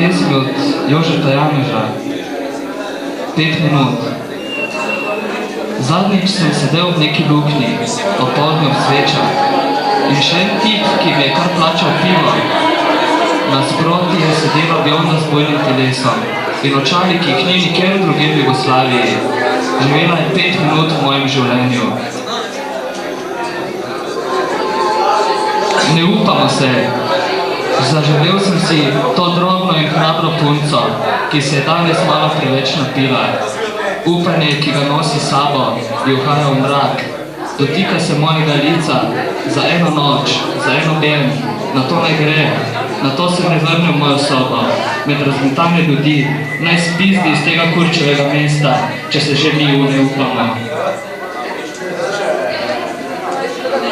pesmi od Jožeta Janeža, 5 minut. Zadnjič sem sedel v neki luknji, opoldne ob svečah, in še en tip, ki mi je kar plačal pivo. Nasproti je sedela Bjona z bojnim telesom in očali, ki jih ni nikjer drugje v Jugoslaviji. Živela je 5 minut v mojem življenju. Ne upamo se. Zaželel sem si to drobno in hrabro punco, ki se je danes malo preveč napila. Upanje, ki ga nosi sabo, je uhaja v mrak. Dotika se mojega lica za eno noč, za eno dan, na to naj gre. Na to se ne vrne v mojo sobo, med razmetanje ljudi, naj spizdi iz tega kurčevega mesta, če se že mi ne upamo.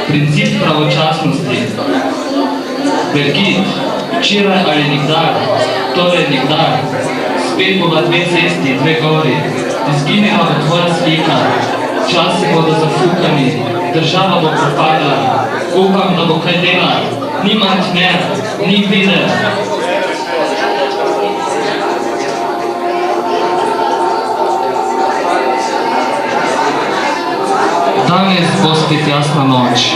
Princip pravočasnosti. Birgit, včeraj ali nikdar, torej nikdar, spet bova 2 cesti, 2 gori, izginila bo tvoja slika, časi bodo zafukani, država bo propadla, upam, da bo kaj dela, ni manjmer, ni videl. Danes bo spet jasna noč,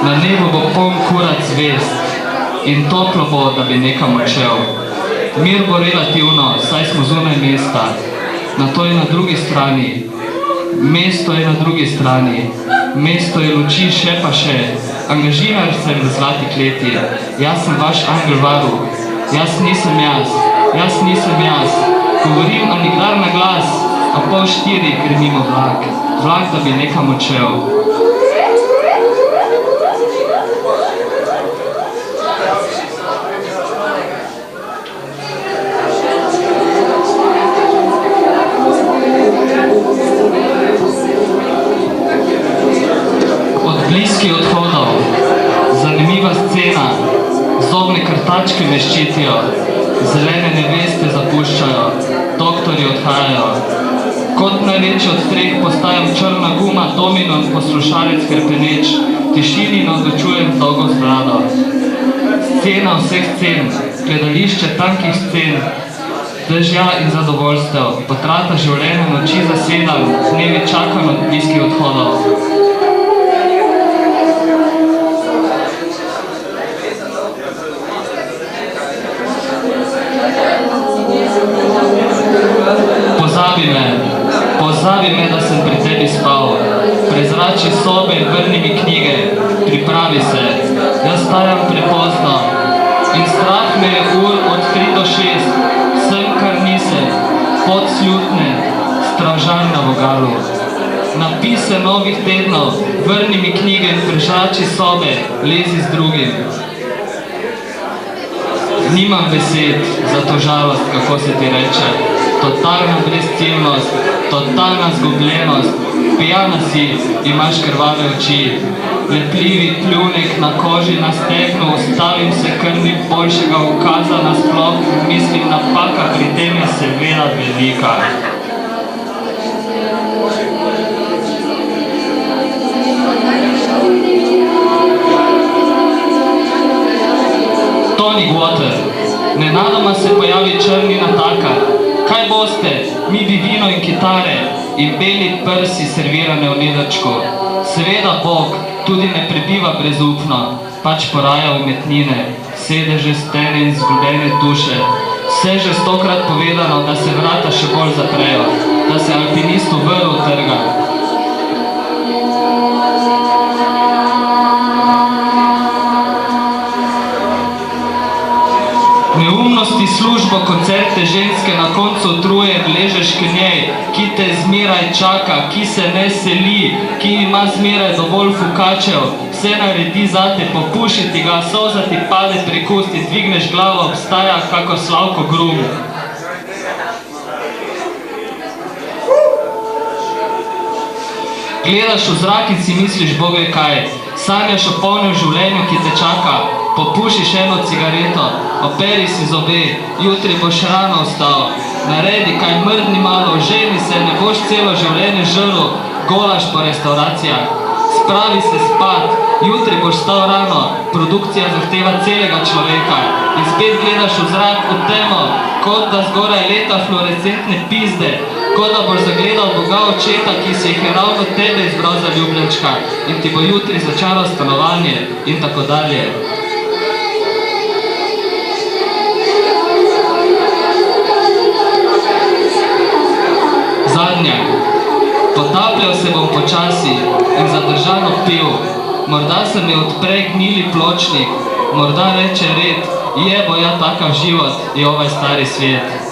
na nebu bo poln kurac zvezd in toplo bo, da bi nekam odšel. Mir bo relativno, saj smo zunaj mesta, na to je na drugi strani. Mesto je na drugi strani, mesto je luči še pa še, angažiran sem v zlati kleti, jaz sem vaš angel varuh, jaz nisem jaz, govorim a nikdar na glas, a 3:30 gre mimo vlak, da bi nekam odšel. Bliski odhodov, zanimiva scena, zobne krtačke me ščitijo, zelene neveste zapuščajo, doktorji odhajajo. Kot največji od treh postajam črna guma, dominon, poslušalec hrepeneč, tišini navdučujem dolgo z brado. Scena vseh scen, gledališče tankih scen, dežja in zadovoljstev, potrata življenja, noči zasedam, dnevi čakam od bliskih odhodov. Pozabi me, da sem pri tebi spal, prezrači sobe in vrni mi knjige, pripravi se, jaz stajam prepozno in strah me je ur od 3 do 6, sem kar nisem, pot slutne, stražan na vogalu. Napise novih tednov, vrni mi knjige in prezrači sobe, lezi z drugim. Nimam besed za to žalost, kako se ti reče, totalna brezciljnost, totalna zgubljenost, pijana si, imaš krvave oči, lepljivi pljunek na koži na stegnu, ustavim se krvnim boljšega ukaza nasploh, mislim, napaka pri tem je seveda velika. Tonic Water. Nenadoma se pojavi črni natakar. Kaj boste? Mi bi vino in kitare in beli prsi servirane v nedrčku. Seveda Bog tudi ne prebiva brezupno, pač poraja umetnine, sedeže, stene in zgubljene duše. Vse že 100-krat povedano, da se vrata še bolj zaprejo, da se alpinistu vrv trga. Neumnosti, službo, koncerte, ženske, na koncu utrujen, ležeš k njej, ki te zmeraj čaka, ki se ne seli, ki ima zmeraj dovolj fukačev, vse naredi zate, popušiti ga, solza ti pade pri kosti, dvigneš glavo, obstaja kakor Slavko Grum. Gledaš v zrak in si misliš, Bog ve kaj, sanjaš o polnem življenju, ki te čaka, popušiš eno cigareto, operi si zobe, jutri boš rano vstal, naredi kaj, mrdni malo, ženi se, ne boš celo življenje žrl, golaš po restauracijah, Spravi se spat, jutri boš stal rano, produkcija zahteva celega človeka in spet gledaš v zrak v temo, kot da zgoraj leta fluorescentne pizde, kot da boš zagledal Boga očeta, ki si jih je ravno tebe izbral za ljubljenčka in ti bo jutri začaral stanovanje in tako dalje. Zadnja. Potapljal se bom počasi in zadržano pil, morda se mi odpre gnili pločnik, morda reče red, jebo ja takav život je ovaj stari svijet.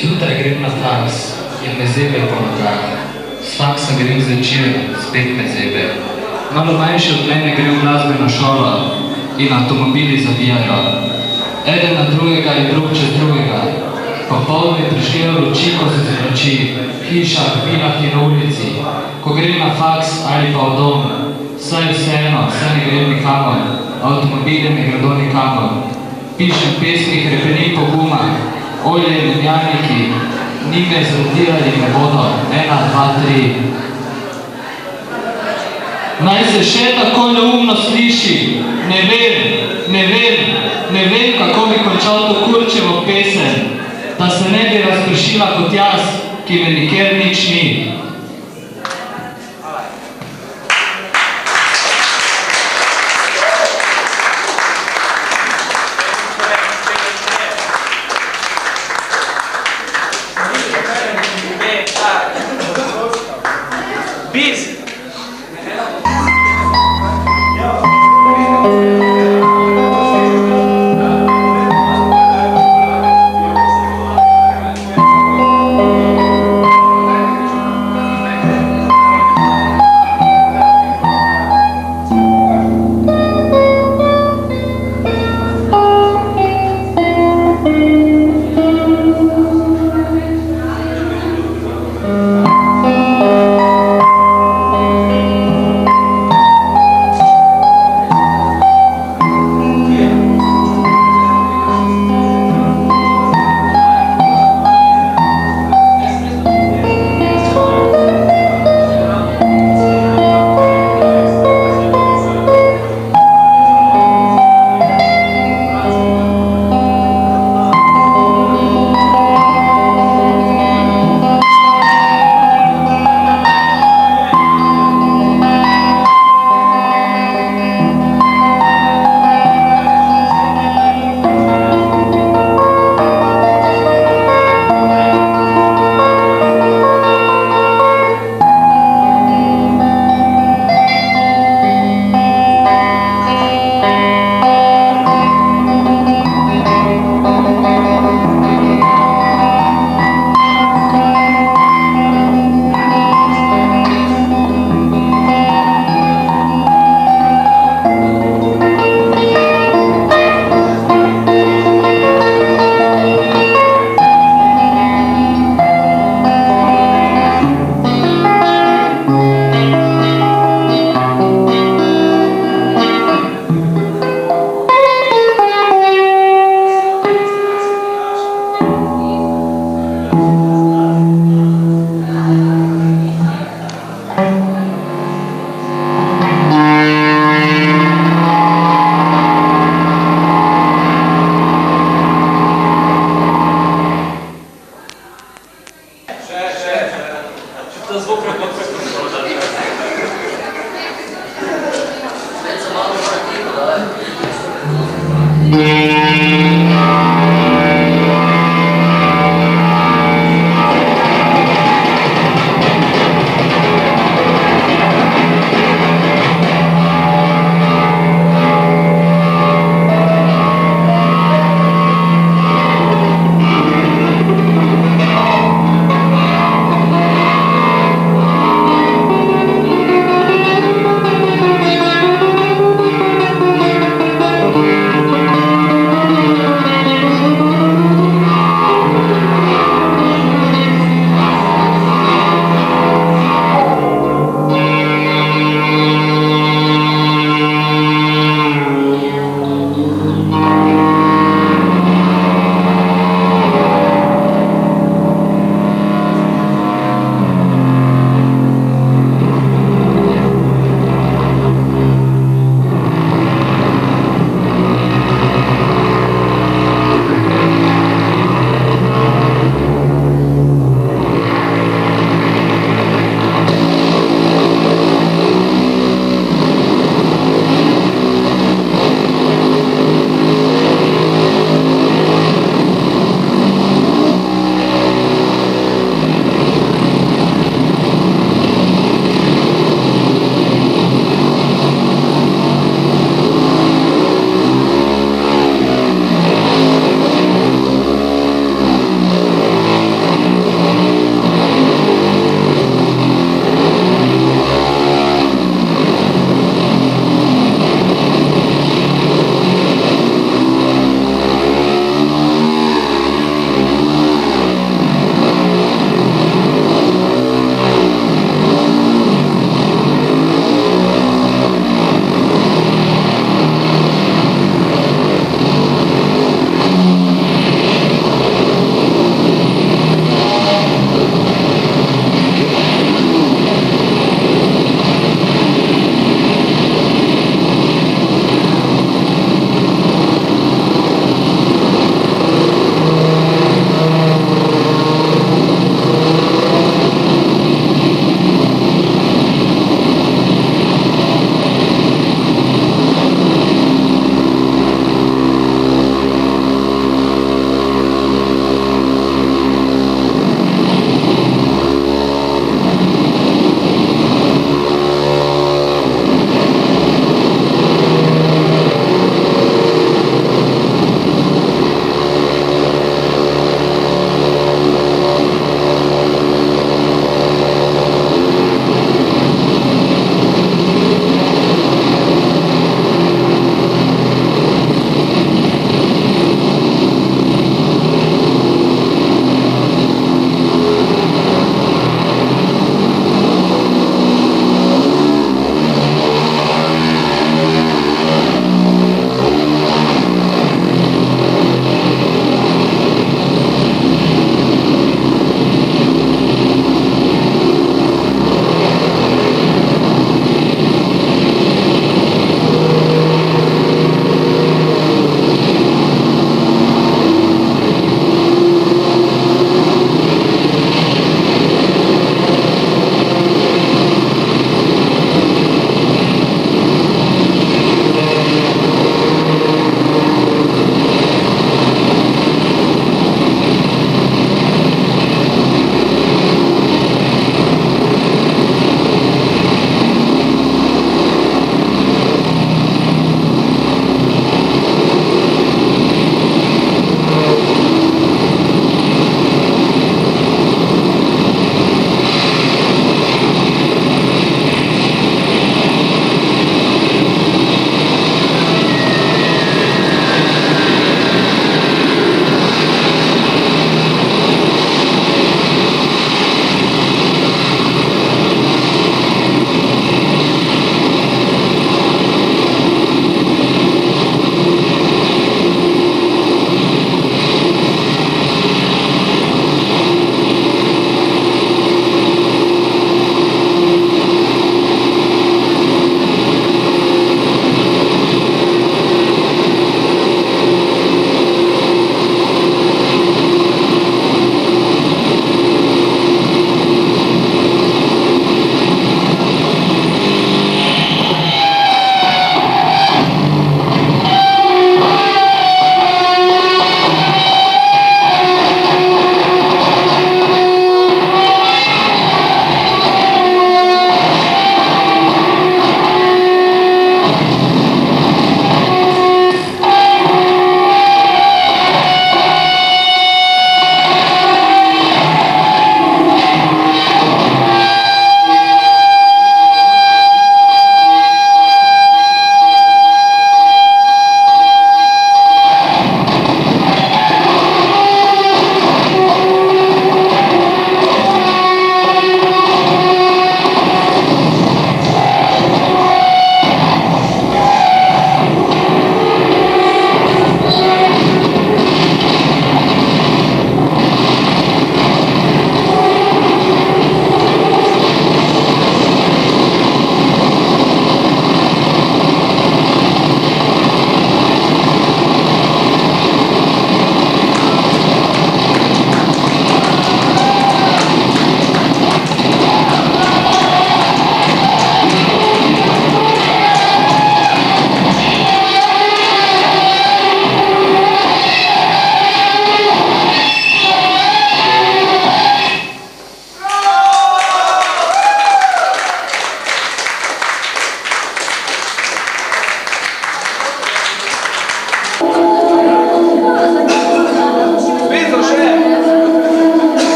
Zjutraj grem na faks in me zebe po nogah. S faksa grem zvečer, spet me zebe. Malo manjši od mene gre v glasbeno šolo in avtomobili zavijajo. Eden na drugega in drug čez drugega. Popoldne prišlijo luči, ko se noči, hiša, v vilah in na ulici. Ko grem na faks ali pa v dom, saj vseeno, saj ne grem nikamor, avtomobile ne gredo nikamor. Pišem pesmi, hrepenim po gumah, olje in menjalniki, ni me zredirali ne bodo, 1, 2, 3. Naj se še tako neumno sliši, ne vem, kako bi končal to kurčevo pesem, da se ne bi razpršila kot jaz, ki me nikjer nič ni.